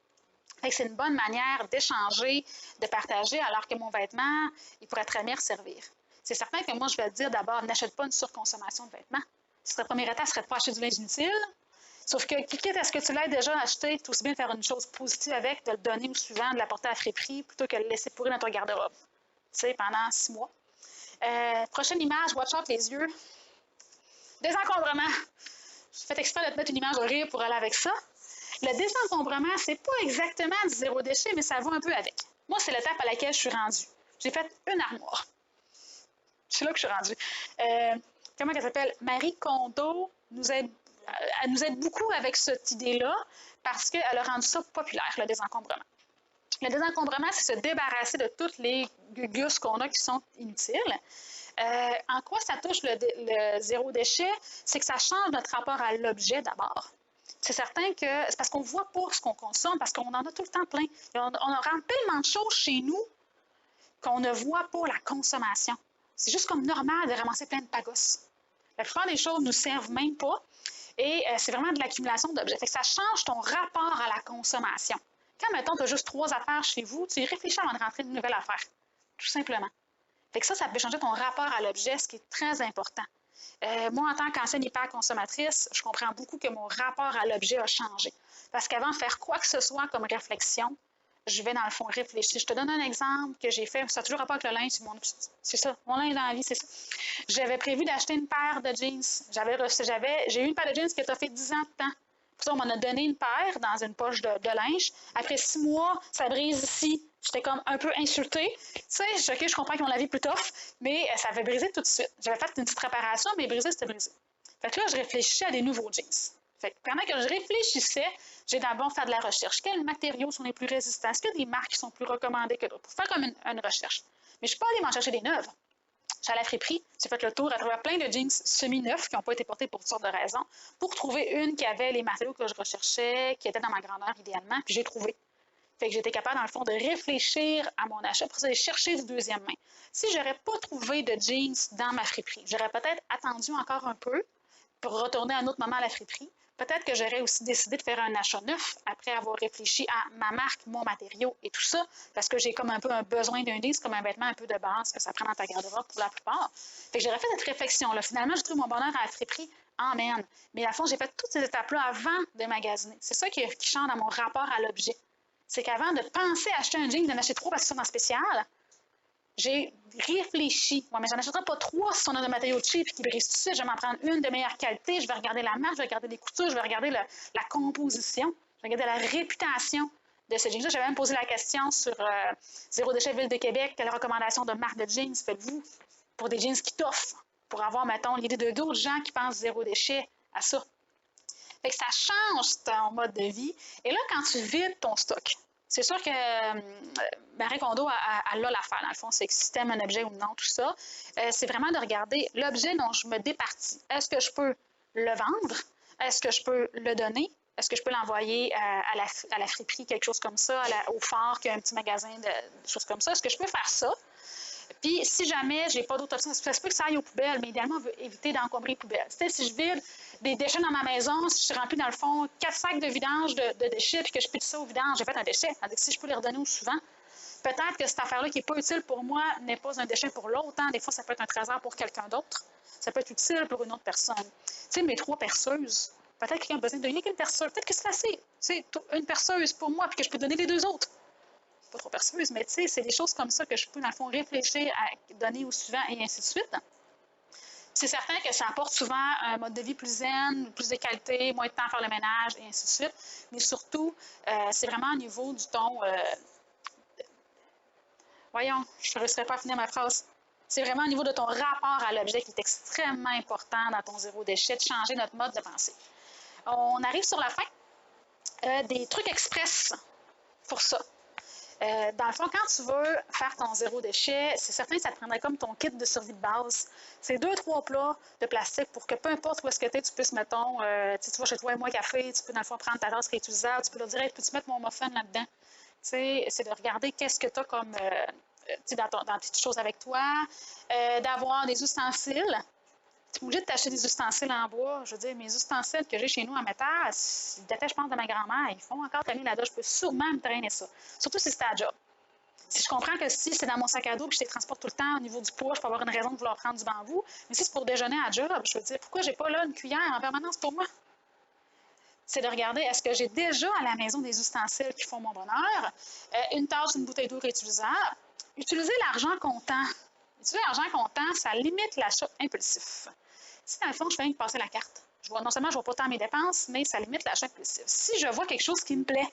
C'est une bonne manière d'échanger, de partager, alors que mon vêtement, il pourrait très bien servir. C'est certain que moi, je vais te dire d'abord, n'achète pas une surconsommation de vêtements. Si le premier état serait de pas acheter du linge inutile, sauf que, quitte à ce que tu l'aies déjà acheté, tu aussi bien de faire une chose positive avec, de le donner au suivant, de l'apporter à la friperie, plutôt que de le laisser pourrir dans ton garde-robe. Tu sais, pendant 6 mois. Prochaine image, watch out les yeux. Désencombrement. J'ai fait exprès de te mettre une image horrible pour aller avec ça. Le désencombrement, c'est pas exactement du zéro déchet, mais ça va un peu avec. Moi, c'est l'étape à laquelle je suis rendue. J'ai fait une armoire. C'est là que je suis rendue. Comment elle s'appelle? Marie Kondo nous aide. elle nous aide beaucoup avec cette idée-là parce qu'elle a rendu ça populaire, le désencombrement. Le désencombrement, c'est se débarrasser de toutes les gugus qu'on a qui sont inutiles. En quoi ça touche le zéro déchet? C'est que ça change notre rapport à l'objet d'abord. C'est certain que c'est parce qu'on voit pas ce qu'on consomme, parce qu'on en a tout le temps plein. On rend tellement de choses chez nous qu'on ne voit pas la consommation. C'est juste comme normal de ramasser plein de pagos. La plupart des choses ne nous servent même pas et c'est vraiment de l'accumulation d'objets. Fait que ça change ton rapport à la consommation. Quand, mettons, tu as juste 3 affaires chez vous, tu y réfléchis avant de rentrer une nouvelle affaire, tout simplement. Fait que ça peut changer ton rapport à l'objet, ce qui est très important. Moi, en tant qu'ancienne hyper-consommatrice, je comprends beaucoup que mon rapport à l'objet a changé. Parce qu'avant de faire quoi que ce soit comme réflexion, je vais dans le fond réfléchir. Je te donne un exemple que j'ai fait, ça n'a toujours rapport avec le linge, c'est ça, mon linge dans la vie, c'est ça. J'avais prévu d'acheter une paire de jeans. J'ai eu une paire de jeans qui a fait 10 ans de temps. Puis ça, on m'en a donné une paire dans une poche de linge. Après 6 mois, ça brise ici. J'étais comme un peu insultée. Tu sais, je comprends qu'ils ont la vie plus tough, mais ça avait brisé tout de suite. J'avais fait une petite réparation, mais brisé, c'était brisé. Fait que là, je réfléchissais à des nouveaux jeans. Fait que pendant que je réfléchissais, j'ai d'abord fait de la recherche. Quels matériaux sont les plus résistants? Est-ce qu'il y a des marques qui sont plus recommandées que d'autres? Pour faire comme une recherche. Mais je ne suis pas allée m'en chercher des neuves. J'allais à la friperie, j'ai fait le tour à travers plein de jeans semi-neufs qui n'ont pas été portés pour toutes sortes de raisons, pour trouver une qui avait les matériaux que je recherchais, qui était dans ma grandeur idéalement, puis j'ai trouvé. Fait que j'étais capable, dans le fond, de réfléchir à mon achat pour aller chercher du deuxième main. Si je n'aurais pas trouvé de jeans dans ma friperie, j'aurais peut-être attendu encore un peu pour retourner à un autre moment à la friperie. Peut-être que j'aurais aussi décidé de faire un achat neuf après avoir réfléchi à ma marque, mon matériau et tout ça, parce que j'ai comme un peu un besoin d'un jeans, comme un vêtement un peu de base que ça prend dans ta garde-robe pour la plupart. Fait que j'aurais fait cette réflexion-là. Finalement, j'ai trouvé mon bonheur à la friperie. Amen. Mais à fond, j'ai fait toutes ces étapes-là avant de magasiner. C'est ça qui change dans mon rapport à l'objet. C'est qu'avant de penser à acheter un jean, d'en acheter 3 parce qu'ils sont en spécial, j'ai réfléchi. Ouais, mais j'en achèterai pas 3 si on a des matériaux cheap et qui brisent tout de suite. Je vais m'en prendre une de meilleure qualité. Je vais regarder la marque, je vais regarder les coutures, je vais regarder la composition, je vais regarder la réputation de ce jean-là. J'avais même posé la question sur Zéro Déchet Ville de Québec. Quelle recommandation de marque de jeans faites-vous pour des jeans qui t'offrent? Pour avoir, mettons, l'idée de d'autres gens qui pensent zéro déchet à ça. Fait que ça change ton mode de vie. Et là, quand tu vides ton stock, c'est sûr que Marie Kondo a là l'affaire, dans le fond, c'est que si tu aimes un objet ou non, tout ça, c'est vraiment de regarder l'objet dont je me départis. Est-ce que je peux le vendre? Est-ce que je peux le donner? Est-ce que je peux l'envoyer à la friperie, quelque chose comme ça, au phare, qui a un petit magasin de choses comme ça? Est-ce que je peux faire ça? Puis, si jamais j'ai pas d'autre option, ça se peut que ça aille aux poubelles, mais idéalement, on veut éviter d'encombrer les poubelles. Tu sais, si je vide des déchets dans ma maison, si je remplis, dans le fond, 4 sacs de vidange de déchets, puis que je pitche ça au vidange, j'ai fait un déchet. Tandis que si je peux les redonner au suivant, peut-être que cette affaire-là qui n'est pas utile pour moi n'est pas un déchet pour l'autre. Hein. Des fois, ça peut être un trésor pour quelqu'un d'autre. Ça peut être utile pour une autre personne. Tu sais, mes 3 perceuses, peut-être que quelqu'un a besoin de donner qu'une perceuse. Peut-être que c'est assez. Tu sais, une perceuse pour moi, puis que je peux donner les 2 autres. Pas trop perceuse, mais tu sais, c'est des choses comme ça que je peux, dans le fond, réfléchir à donner au suivant et ainsi de suite. C'est certain que ça apporte souvent un mode de vie plus zen, plus de qualité, moins de temps à faire le ménage et ainsi de suite. Mais surtout, c'est vraiment au niveau du ton... Voyons, je ne réussirai pas à finir ma phrase. C'est vraiment au niveau de ton rapport à l'objet qui est extrêmement important dans ton zéro déchet, de changer notre mode de pensée. On arrive sur la fin. Des trucs express pour ça. Dans le fond, quand tu veux faire ton zéro déchet, c'est certain que ça te prendrait comme ton kit de survie de base. C'est 2-3 plats de plastique pour que peu importe où est-ce que tu es, tu puisses, mettons, tu vas chez toi et moi café, tu peux dans le fond prendre ta tasse réutilisable, tu peux leur dire, hey, peux-tu mettre mon muffin là-dedans? C'est de regarder qu'est-ce que tu as comme, dans tes choses avec toi, d'avoir des ustensiles. Tu es obligé de t'acheter des ustensiles en bois. Je veux dire, mes ustensiles que j'ai chez nous en métal, ils datent, je pense, de ma grand-mère. Ils font encore traîner là-dedans. Je peux sûrement me traîner ça. Surtout si c'est à job. Si je comprends que si c'est dans mon sac à dos et que je les transporte tout le temps au niveau du poids, je peux avoir une raison de vouloir prendre du bambou. Mais si c'est pour déjeuner à job, je veux dire, pourquoi j'ai pas là une cuillère en permanence pour moi? C'est de regarder, est-ce que j'ai déjà à la maison des ustensiles qui font mon bonheur? Une tasse, une bouteille d'eau réutilisable. Utiliser l'argent comptant. Utiliser l'argent comptant, ça limite l'achat impulsif. Si dans le fond, je fais passer la carte, non seulement je ne vois pas tant mes dépenses, mais ça limite l'achat impulsif. Si je vois quelque chose qui me plaît,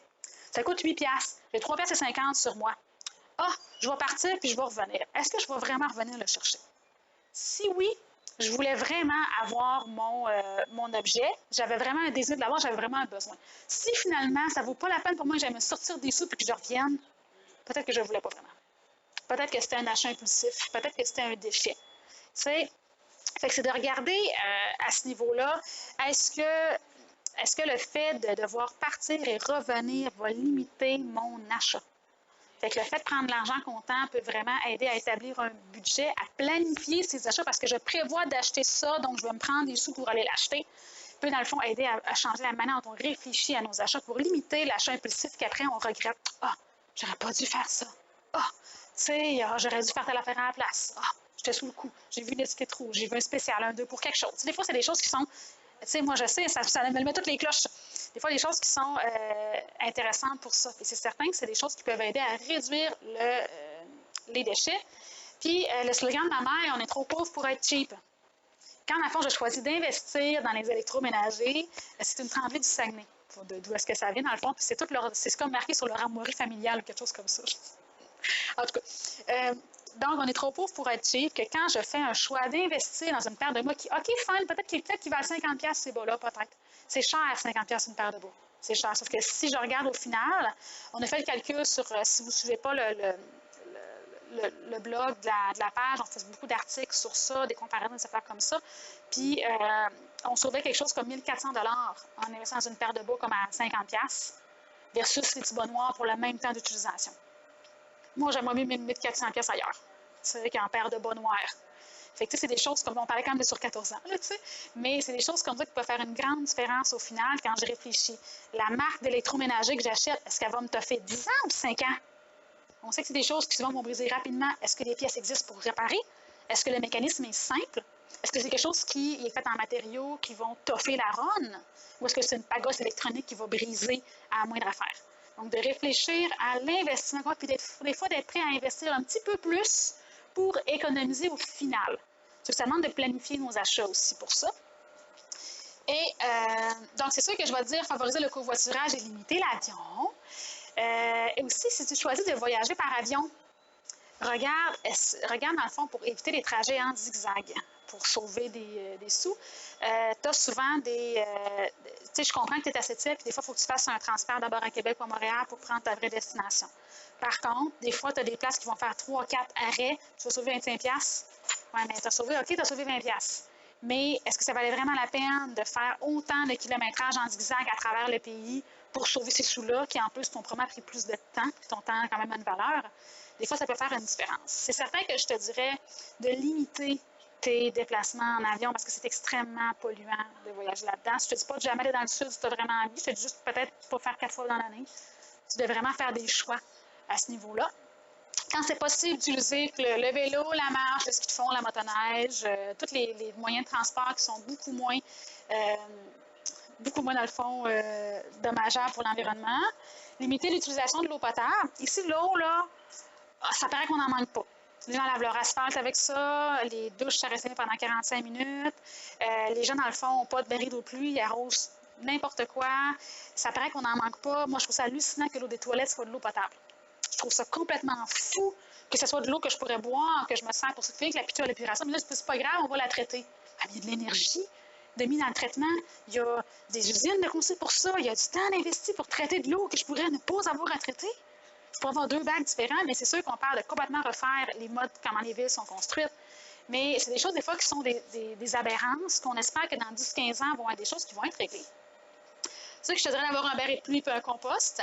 ça coûte 8$, j'ai 3,50$ sur moi. Ah, je vais partir puis je vais revenir. Est-ce que je vais vraiment revenir le chercher? Si oui, Je voulais vraiment avoir mon objet. J'avais vraiment un désir de l'avoir, j'avais vraiment un besoin. Si finalement, ça ne vaut pas la peine pour moi que j'aille me sortir des sous et que je revienne, peut-être que je ne voulais pas vraiment. Peut-être que c'était un achat impulsif, peut-être que c'était un déchet. Tu sais, fait que c'est de regarder à ce niveau-là, est-ce que le fait de devoir partir et revenir va limiter mon achat? Fait que le fait de prendre l'argent comptant peut vraiment aider à établir un budget, à planifier ses achats parce que je prévois d'acheter ça, donc je vais me prendre des sous pour aller l'acheter. Peut, dans le fond, aider à changer la manière dont on réfléchit à nos achats pour limiter l'achat impulsif qu'après on regrette. Ah, j'aurais pas dû faire ça. Ah, tu sais, j'aurais dû faire telle affaire à la place. Ah, j'étais sous le coup. J'ai vu l'étiquette rouge. J'ai vu un spécial, un 2 pour quelque chose. Des fois, c'est des choses qui sont. Tu sais, moi, je sais, ça me met toutes les cloches. Des fois, des choses qui sont intéressantes pour ça. Et c'est certain que c'est des choses qui peuvent aider à réduire les déchets. Puis, le slogan de ma mère, on est trop pauvre pour être cheap. Quand, à fond, je choisis d'investir dans les électroménagers, c'est une Tremblay du Saguenay. D'où est-ce que ça vient, dans le fond? Puis c'est comme marqué sur leur armoirie familiale ou quelque chose comme ça. En tout cas, donc, on est trop pauvre pour être cheap que quand je fais un choix d'investir dans une paire de bas qui, OK, fine, peut-être qu'il valent 50$ ces bas-là, peut-être. C'est cher, 50$ une paire de bas. C'est cher. Sauf que si je regarde au final, on a fait le calcul sur, si vous ne suivez pas le blog de la page, on fait beaucoup d'articles sur ça, des comparaisons, des affaires comme ça. Puis, on sauvait quelque chose comme 1400$ en investissant dans une paire de bas comme à 50$ versus les petits bas noirs pour le même temps d'utilisation. Moi, j'aimerais mieux 1400$ ailleurs, qu'en paire de bas noirs. Fait que, c'est des choses comme, on parlait quand même de sur 14 ans, là, mais c'est des choses comme ça qui peuvent faire une grande différence au final quand je réfléchis. La marque d'électroménager que j'achète, est-ce qu'elle va me toffer 10 ans ou 5 ans? On sait que c'est des choses qui souvent vont briser rapidement. Est-ce que les pièces existent pour réparer? Est-ce que le mécanisme est simple? Est-ce que c'est quelque chose qui est fait en matériaux qui vont toffer la ronde? Ou est-ce que c'est une pagasse électronique qui va briser à la moindre affaire? Donc, de réfléchir à l'investissement, puis des fois d'être prêt à investir un petit peu plus pour économiser au final. Ça demande de planifier nos achats aussi pour ça. Et donc, c'est sûr que je vais dire favoriser le covoiturage et limiter l'avion. Et aussi, si tu choisis de voyager par avion, regarde dans le fond pour éviter les trajets en zigzag, pour sauver des sous. Tu as souvent des... tu sais, je comprends que tu es à cette île, puis des fois, il faut que tu fasses un transfert d'abord à Québec ou à Montréal pour prendre ta vraie destination. Par contre, des fois, tu as des places qui vont faire 3 ou 4 arrêts, tu vas sauver 25$. Oui, mais tu as sauvé 20$. Mais est-ce que ça valait vraiment la peine de faire autant de kilométrage en zigzag à travers le pays pour sauver ces sous-là, qui en plus t'ont probablement pris plus de temps, puis ton temps a quand même une valeur? Des fois, ça peut faire une différence. C'est certain que je te dirais de limiter tes déplacements en avion parce que c'est extrêmement polluant de voyager là-dedans. Je te dis pas de jamais aller dans le sud si tu as vraiment envie, je te dis juste peut-être pas faire 4 fois dans l'année. Tu dois vraiment faire des choix à ce niveau-là. Quand c'est possible d'utiliser le vélo, la marche, le ski de fond, la motoneige, tous les moyens de transport qui sont beaucoup moins dans le fond, dommageables pour l'environnement. Limiter l'utilisation de l'eau potable. Ici, l'eau, là, ça paraît qu'on n'en manque pas. Les gens lavent leur asphalte avec ça, les douches s'arrêtent pendant 45 minutes. Les gens, dans le fond, n'ont pas de baril d'eau de pluie, ils arrosent n'importe quoi. Ça paraît qu'on n'en manque pas. Moi, je trouve ça hallucinant que l'eau des toilettes soit de l'eau potable. Je trouve ça complètement fou que ce soit de l'eau que je pourrais boire, que je me sers pour ce fait, que la piqûre à l'épuration. Mais là, c'est pas grave, on va la traiter. Il y a de l'énergie de mise dans le traitement. Il y a des usines de construire pour ça. Il y a du temps investi pour traiter de l'eau que je pourrais ne pas avoir à traiter. Je pourrais avoir 2 bacs différents, mais c'est sûr qu'on parle de complètement refaire les modes, comment les villes sont construites. Mais c'est des choses, des fois, qui sont des aberrances qu'on espère que dans 10-15 ans, vont être des choses qui vont être réglées. C'est sûr que je te dirais d'avoir un baril de pluie et un compost.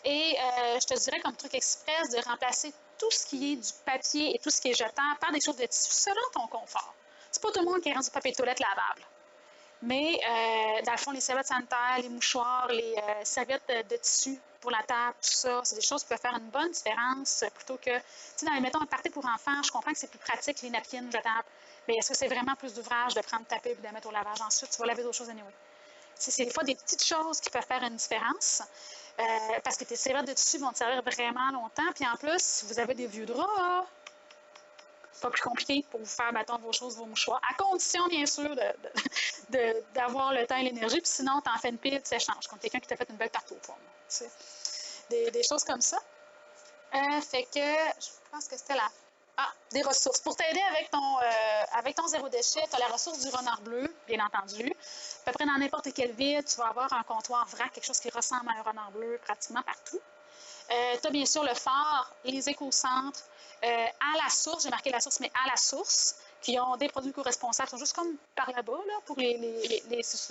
Et je te dirais comme truc express de remplacer tout ce qui est du papier et tout ce qui est jetable par des choses de tissu selon ton confort. C'est pas tout le monde qui est rendu du papier de toilette lavable. Mais dans le fond, les serviettes sanitaires, les mouchoirs, les serviettes de tissu pour la table, tout ça, c'est des choses qui peuvent faire une bonne différence plutôt que, tu sais, dans les, mettons, un party pour enfants, je comprends que c'est plus pratique, les napkins jetables. Mais est-ce que c'est vraiment plus d'ouvrage de prendre ta pipe et de la mettre au lavage ensuite? Tu vas laver d'autres choses anyway. C'est des fois des petites choses qui peuvent faire une différence. Parce que tes serviettes de tissu vont te servir vraiment longtemps. Puis en plus, si vous avez des vieux draps, c'est pas plus compliqué pour vous faire, mettons, vos choses, vos mouchoirs. À condition, bien sûr, d'avoir le temps et l'énergie. Puis sinon, t'en fais une pile, tu échanges. Comme quelqu'un qui t'a fait une belle tarte aux pommes. Des choses comme ça. Fait que, je pense que c'était Ah, des ressources. Pour t'aider avec ton zéro déchet, tu as la ressource du renard bleu, bien entendu. À peu près dans n'importe quelle ville, tu vas avoir un comptoir vrac, quelque chose qui ressemble à un renard bleu pratiquement partout. Tu as bien sûr le phare, les écocentres, à la source, j'ai marqué la source, mais à la source, qui ont des produits co-responsables, sont juste comme par là-bas, là, pour les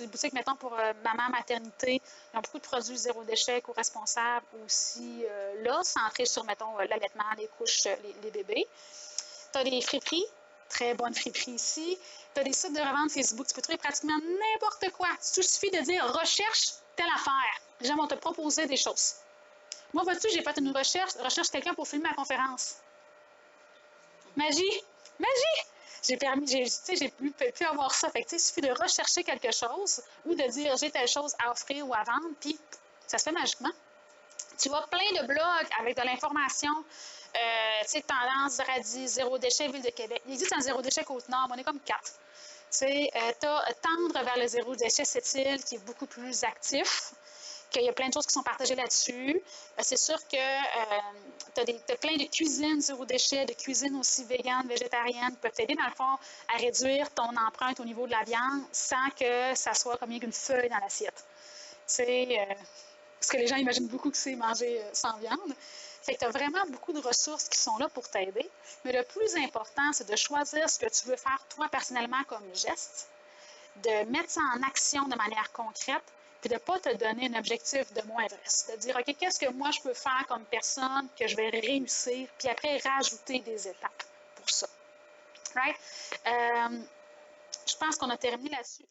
boutiques, mettons, pour maman, maternité, ils ont beaucoup de produits zéro déchet co-responsables aussi là, centrés sur, mettons, l'allaitement, les couches, les bébés. Tu as des friperies, très bonnes friperies ici. Tu as des sites de revente Facebook, tu peux trouver pratiquement n'importe quoi. Il suffit de dire recherche telle affaire. Les gens vont te proposer des choses. Moi, vois-tu, j'ai fait une recherche quelqu'un pour filmer ma conférence. Magie! Magie! J'ai pu avoir ça. Fait que, il suffit de rechercher quelque chose ou de dire j'ai telle chose à offrir ou à vendre, puis ça se fait magiquement. Tu vois plein de blogs avec de l'information. Tendance, radis, zéro déchet, Ville de Québec. Il existe un zéro déchet Côte-Nord, on est comme 4. Tu as Tendre vers le zéro déchet Sept-Îles qui est beaucoup plus actif. Qu'il y a plein de choses qui sont partagées là-dessus. C'est sûr que tu as plein de cuisines zéro déchet, de cuisines aussi véganes, végétariennes, qui peuvent t'aider, dans le fond, à réduire ton empreinte au niveau de la viande sans que ça soit comme une feuille dans l'assiette. Parce que les gens imaginent beaucoup que c'est manger sans viande. Fait que tu as vraiment beaucoup de ressources qui sont là pour t'aider. Mais le plus important, c'est de choisir ce que tu veux faire toi personnellement comme geste, de mettre ça en action de manière concrète, puis de ne pas te donner un objectif de moindresse. De dire, OK, qu'est-ce que moi je peux faire comme personne que je vais réussir, puis après rajouter des étapes pour ça. Right? Je pense qu'on a terminé là-dessus.